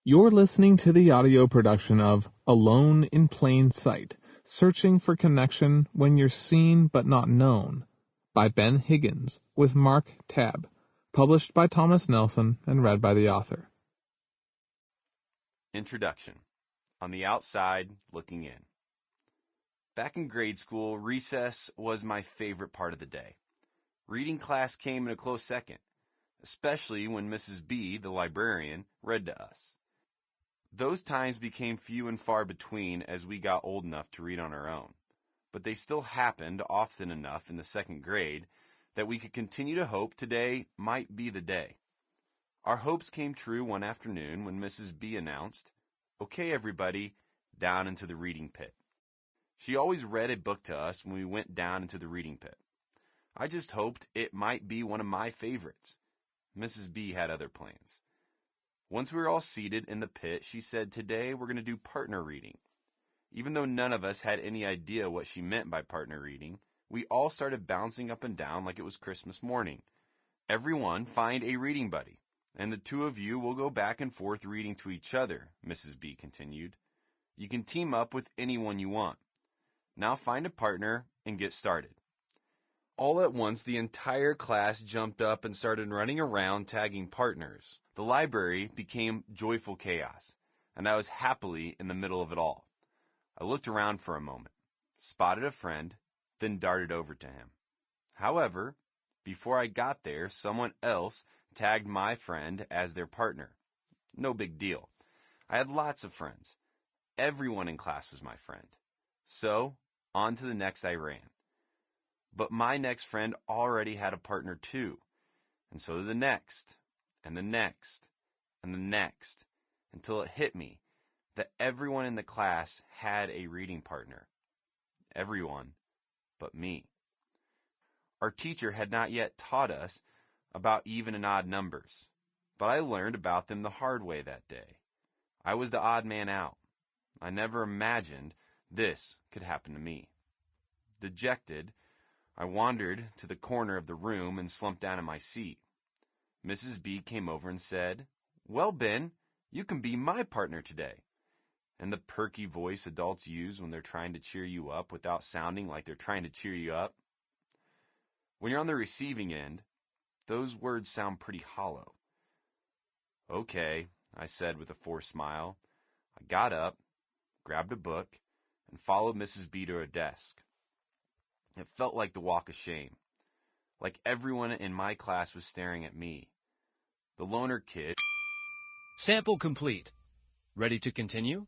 You're listening to the audio production of Alone in Plain Sight, Searching for Connection When You're Seen But Not Known, by Ben Higgins, with Mark Tabb, published by Thomas Nelson and read by the author. Introduction. On the outside, looking in. Back in grade school, recess was my favorite part of the day. Reading class came in a close second, especially when Mrs. B, the librarian, read to us. Those times became few and far between as we got old enough to read on our own, but they still happened often enough in the second grade that we could continue to hope today might be the day. Our hopes came true one afternoon when Mrs. B announced, "Okay, everybody, down into the reading pit." She always read a book to us when we went down into the reading pit. I just hoped it might be one of my favorites. Mrs. B had other plans. Once we were all seated in the pit, she said, "Today we're going to do partner reading." Even though none of us had any idea what she meant by partner reading, we all started bouncing up and down like it was Christmas morning. "Everyone find a reading buddy, and the two of you will go back and forth reading to each other," Mrs. B continued. "You can team up with anyone you want. Now find a partner and get started." All at once, the entire class jumped up and started running around tagging partners. The library became joyful chaos, and I was happily in the middle of it all. I looked around for a moment, spotted a friend, then darted over to him. However, before I got there, someone else tagged my friend as their partner. No big deal. I had lots of friends. Everyone in class was my friend. So, on to the next I ran. But my next friend already had a partner too, and so did the next, and the next, and the next, until it hit me that everyone in the class had a reading partner. Everyone but me. Our teacher had not yet taught us about even and odd numbers, but I learned about them the hard way that day. I was the odd man out. I never imagined this could happen to me. Dejected, I wandered to the corner of the room and slumped down in my seat. Mrs. B came over and said, "Well, Ben, you can be my partner today." And the perky voice adults use when they're trying to cheer you up without sounding like they're trying to cheer you up. When you're on the receiving end, those words sound pretty hollow. "Okay," I said with a forced smile. I got up, grabbed a book, and followed Mrs. B to her desk. It felt like the walk of shame, like everyone in my class was staring at me. The loner kid. Sample complete. Ready to continue?